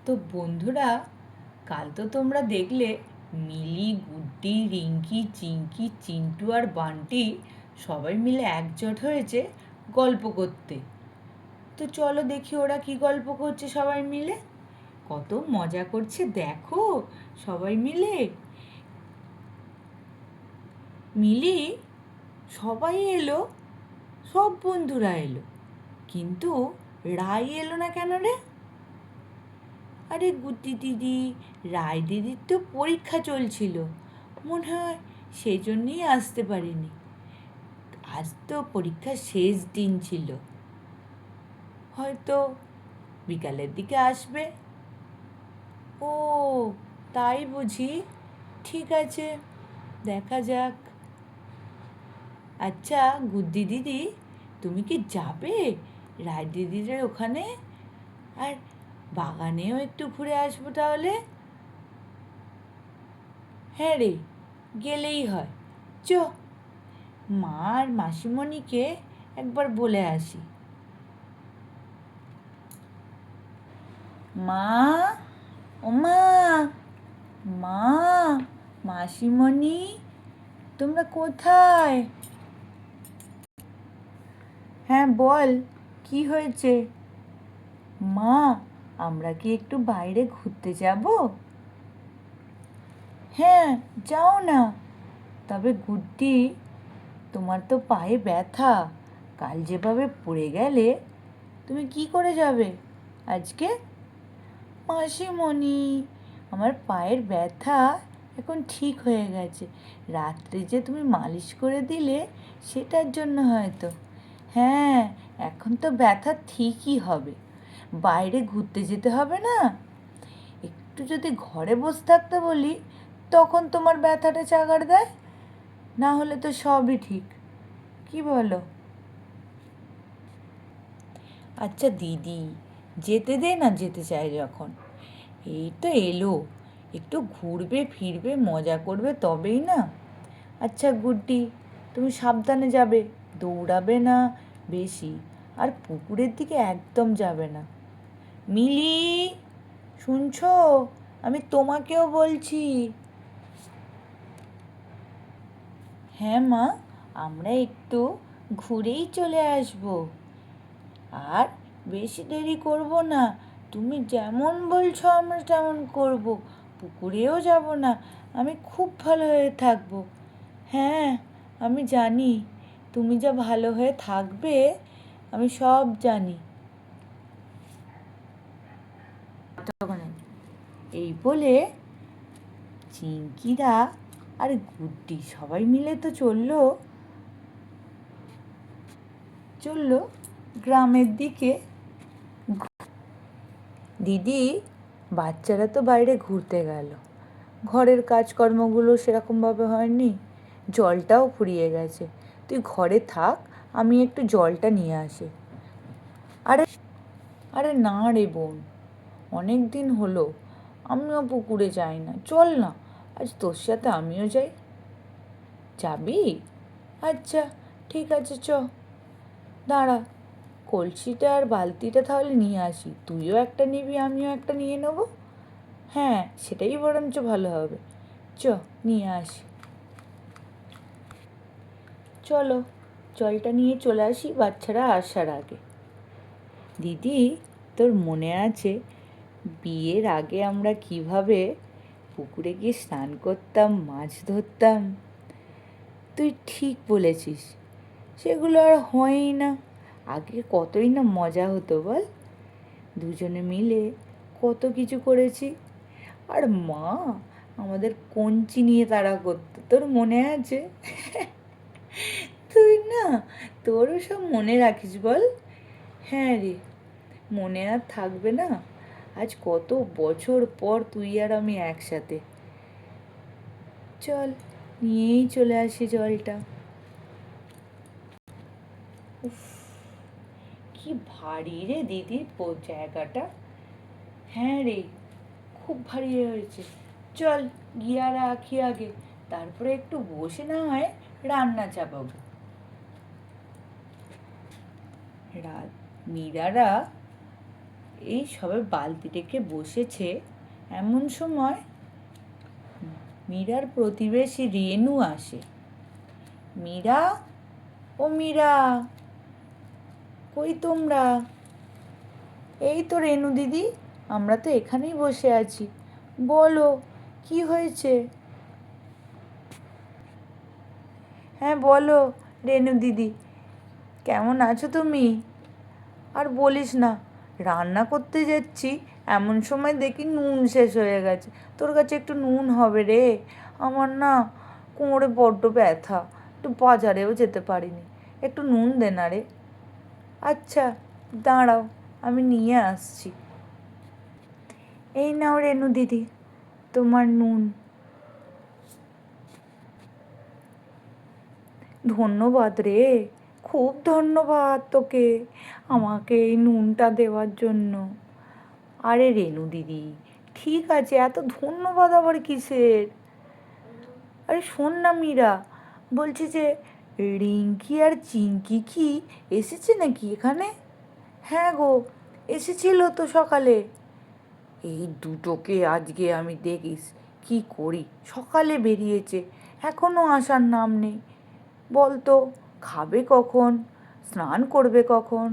তো বন্ধুরা, কাল তো তোমরা দেখলে মিলি, গুড্ডি, রিঙ্কি, চিঙ্কি, চিন্টু আর বান্টি সবাই মিলে একজোট হয়েছে গল্প করতে। তো চলো দেখি ওরা কি গল্প করছে সবাই মিলে। কত মজা করছে দেখো সবাই মিলে। মিলি, সবাই এলো, সব বন্ধুরা এলো, কিন্তু রাই এলো না কেন রে? আরে গুড্ডি দিদি, রায় দিদির তো পরীক্ষা চলছিল, মনে হয় সেই জন্যই আসতে পারিনি। আজ তো পরীক্ষার শেষ দিন ছিল, হয়তো বিকালের দিকে আসবে। ও, তাই বুঝি। ঠিক আছে, দেখা যাক। আচ্ছা গুড্ডি দিদি, তুমি কি যাবে রায় দিদিদের ওখানে? আর বাগানেও একটু ঘুরে আসবো তাহলে। হ্যাঁ রে, গেলেই হয়। চ, মা আর মাসিমণিকে একবার বলে আসি। মা, ও মা, মা, মাসিমণি, তোমরা কোথায়? হ্যাঁ বল, কি হয়েছে? মা, আমরা কি একটু বাইরে ঘুরতে যাব? হ্যাঁ, যাও না। তবে গুড্ডি, তোমার তো পায়ে ব্যথা, কাল যেভাবে পড়ে গেলে, তুমি কি করে যাবে আজকে? মাসিমণি, আমার পায়ের ব্যথা এখন ঠিক হয়ে গেছে। রাত্রে যে তুমি মালিশ করে দিলে, সেটার জন্য হয়তো। হ্যাঁ, এখন তো ব্যথা ঠিকই হবে। বাইরে ঘুরতে যেতে হবে না। একটু যদি ঘরে বসে থাকতে বলি, তখন তোমার ব্যথাটা চাগার দেয়। না হলে তো সবই ঠিক। কি বলো? আচ্ছা দিদি, যেতে দে না, যেতে চায় যখন। এই তো এলো, একটু ঘুরবে ফিরবে মজা করবে তবেই না। আচ্ছা গুড্ডি, তুমি সাবধানে যাবে, দৌড়াবে না বেশি, আর পুকুরের দিকে একদম যাবে না। মিলি, শুনছো? আমি তোমাকেও বলছি। হ্যাঁ মা, আমরা একটু ঘুরেই চলে আসবো, আর বেশি দেরি করব না। তুমি যেমন বলছো আমরা তেমন করব। পুকুরেও যাব না, আমি খুব ভালো হয়ে থাকবো। হ্যাঁ, আমি জানি তুমি যা ভালো হয়ে থাকবে, আমি সব জানি। এই বলে চিংকিরা আর গুড্ডি সবাই মিলে তো চললো গ্রামের দিকে। দিদি, বাচ্চারা তো বাইরে ঘুরতে গেল, ঘরের কাজকর্মগুলো সেরকমভাবে হয়নি, জলটাও ফুরিয়ে গেছে। তুই ঘরে থাক, আমি একটু জলটা নিয়ে আসি। আরে, আরে না রে বোন, অনেক দিন হলো আমিও পুকুরে যাই না, চল না আজ তোর সাথে আমিও যাই। যাবি? আচ্ছা, ঠিক আছে, দাঁড়া, কলসিটা আর বালতিটা তাহলে নিয়ে আসি, তুইও একটা নিবি আমিও একটা নিয়ে নেবো। হ্যাঁ, সেটাই বরঞ্চ ভালো হবে। নিয়ে আসি। চলো, জলটা নিয়ে চলে আসি বাচ্চারা আসার আগে। দিদি, তোর মনে আছে বিয়ের আগে আমরা কিভাবে পুকুরে গিয়ে স্নান করতাম, মাছ ধরতাম? তুই ঠিক বলেছিস, সেগুলো আর হয়ই না। আগে কতই না মজা হতো বল, দুজনে মিলে কত কিছু করেছি। আর মা আমাদের কঞ্চি নিয়ে তাড়া করতো, তোর মনে আছে? তুই না, তোরও সব মনে রাখিস বল। হ্যাঁ রে, মনে আর থাকবে না? আজ কত বছর পর তুই আর আমি একসাথে। চল, নিয়েই চলে আসি জলটা। উফ, কি ভারী রে দিদি জায়গাটা। হ্যাঁ রে, খুব ভারী হয়েছে। চল, গিয়ে রাখি আগে, তারপরে একটু বসে না হয় রান্না চাপাবো। রাত মীরারা এই সবে বালতি রেখে বসেছে, এমন সময় মীরার প্রতিবেশী রেনু আসে। মীরা, ও মীরা, কই তোমরা? এই তো রেনু দিদি, আমরা তো এখানেই বসে আছি, বলো কি হয়েছে? হ্যাঁ বলো রেনু দিদি, কেমন আছো তুমি? আর বলিস না, রান্না করতে যাচ্ছি, এমন সময় দেখি নুন শেষ হয়ে গেছে। তোর কাছে একটু নুন হবে রে? আমার না কোমরে বড্ড ব্যথা, একটু বাজারেও যেতে পারিনি, একটু নুন দে না রে। আচ্ছা দাঁড়াও, আমি নিয়ে আসছি। এই নাও রেনু দিদি, তোমার নুন। ধন্যবাদ রে, খুব ধন্যবাদ তোকে আমাকে এই নুনটা দেওয়ার জন্য। আরে রেনু দিদি, ঠিক আছে, এত ধন্যবাদ আবার কিসের? আরে শোন না মীরা, বলছি যে রিঙ্কি আর চিঙ্কি কি এসেছে নাকি এখানে? হ্যাঁ গো, এসেছিল তো সকালে। এই দুটোকে আজকে আমি দেখিস কি করি, সকালে বেরিয়েছে, এখনও আসার নাম নেই। বলতো খাবে কখন, স্নান করবে কখন?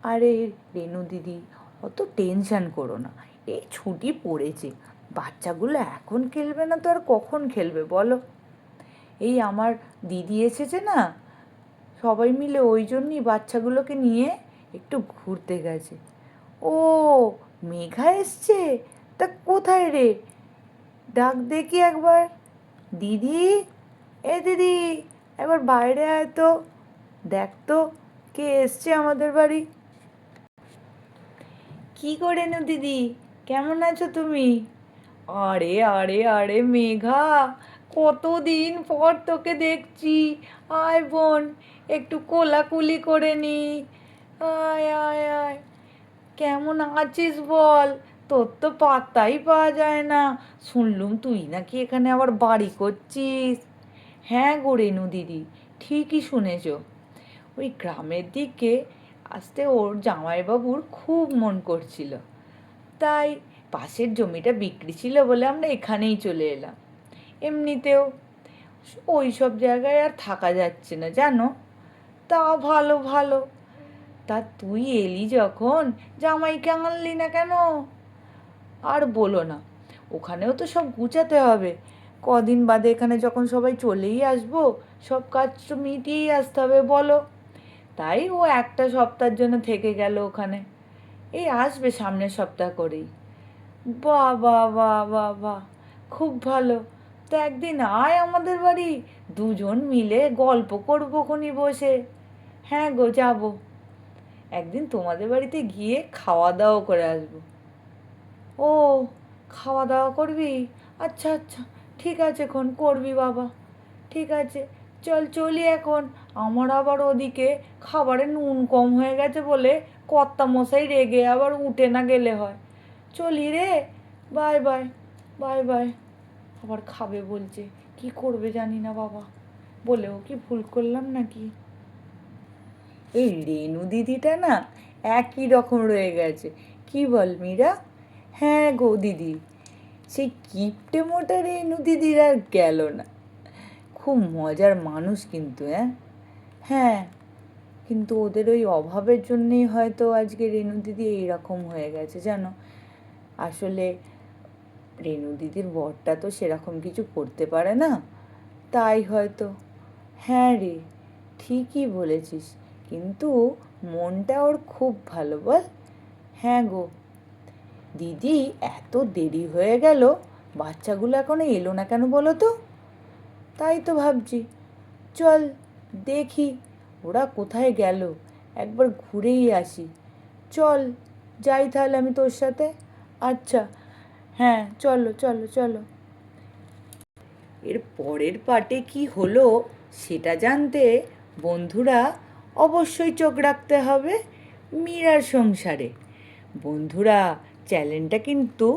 আরে রেনু দিদি, অত টেনশন করো না, এই ছুটি পড়েছে, বাচ্চাগুলো এখন খেলবে না তো আর কখন খেলবে বলো? এই আমার দিদি এসেছে না, সবাই মিলে ওই জন্যই বাচ্চাগুলোকে নিয়ে একটু ঘুরতে গেছে। ও, মেঘা এসছে? তা কোথায় রে? ডাক দেখি একবার। দিদি, এ দিদি, একবার বাইরে আয় তো, দেখ তো কে এসছে আমাদের বাড়ি। কি করে নো দিদি, কেমন আছো তুমি? আরে আরে আরে মেঘা, কতদিন পর তোকে দেখছি, আয় বোন, একটু কোলাকুলি করে নি। আয় আয় আয়, কেমন আছিস বল? তোর তো পাত্তাই পাওয়া যায় না, শুনলুম তুই নাকি এখানে আবার বাড়ি করছিস। হ্যাঁ গো রেনু দিদি, ঠিকই শুনেছ, ওই গ্রামের দিকে আসতে ওর জামাইবাবুর খুব মন করছিল, তাই পাশের জমিটা বিক্রি ছিল বলে আমরা এখানেই চলে এলাম। এমনিতেও ওই সব জায়গায় আর থাকা যাচ্ছে না জানো। তা ভালো ভালো, তা তুই এলি যখন জামাইকে আনলি না কেন? আর বলো না, ওখানেও তো সব গুছাতে হবে, কদিন বাদে এখানে যখন সবাই চলেই আসবো, সব কাজ তো মিটিয়েই আসতে হবে বলো। তাই ও একটা সপ্তাহের জন্য থেকে গেল ওখানে, এই আসবে সামনের সপ্তাহ করেই। বাহ বাহ বাহ বাহ বাহ, খুব ভালো। তো একদিন আয় আমাদের বাড়ি, দুজন মিলে গল্প করবো খনি বসে। হ্যাঁ গো, যাবো একদিন তোমাদের বাড়িতে গিয়ে খাওয়া দাওয়া করে আসবো। ও, খাওয়া দাওয়া করবি? আচ্ছা আচ্ছা, ঠিক আছে খন করবি বাবা, ঠিক আছে, চল চলি এখন। আমার আবার ওদিকে খাবারে নুন কম হয়ে গেছে বলে কর্তা মশাই রেগে আবার উঠে না গেলে হয়। চলি রে, বাই বাই, বাই বাই। আবার খাবে বলছে, কি করবে জানি না বাবা, বলেও কি ভুল করলাম নাকি? এই রেনু দিদিটা না একই রকম রয়ে গেছে, কি বল মীরা? হ্যাঁ গো দিদি, সেই কিপটে মোটা রেনু দিদির আর গেল না, খুব মজার মানুষ কিন্তু। হ্যাঁ হ্যাঁ, কিন্তু ওদের ওই অভাবের জন্যেই হয়তো আজকে রেনু দিদি এইরকম হয়ে গেছে জানো। আসলে রেনু দিদির বরটা তো সেরকম কিছু করতে পারে না, তাই হয়তো। হ্যাঁ রে, ঠিকই বলেছিস, কিন্তু মনটা ওর খুব ভালো বল। হ্যাঁ গো দিদি, এত দেরি হয়ে গেল, বাচ্চাগুলো এখনো এলো না কেন বলো তো? তাই তো ভাবছি, চল দেখি ওরা কোথায় গেল, একবার ঘুরেই আসি। চল যাই তাহলে আমি তোর সাথে। আচ্ছা, হ্যাঁ চলো চলো চলো। এর পরের পার্টে কি হলো সেটা জানতে বন্ধুরা অবশ্যই চোখ রাখতে হবে মীরার সংসারে। বন্ধুরা, চ্যানেলটা কিন্তু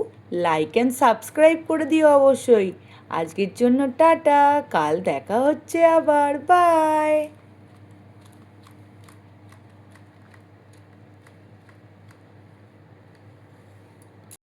লাইক অ্যান্ড সাবস্ক্রাইব করে দিও অবশ্যই। আজকের জন্য টাটা, কাল দেখা হচ্ছে আবার, বাই।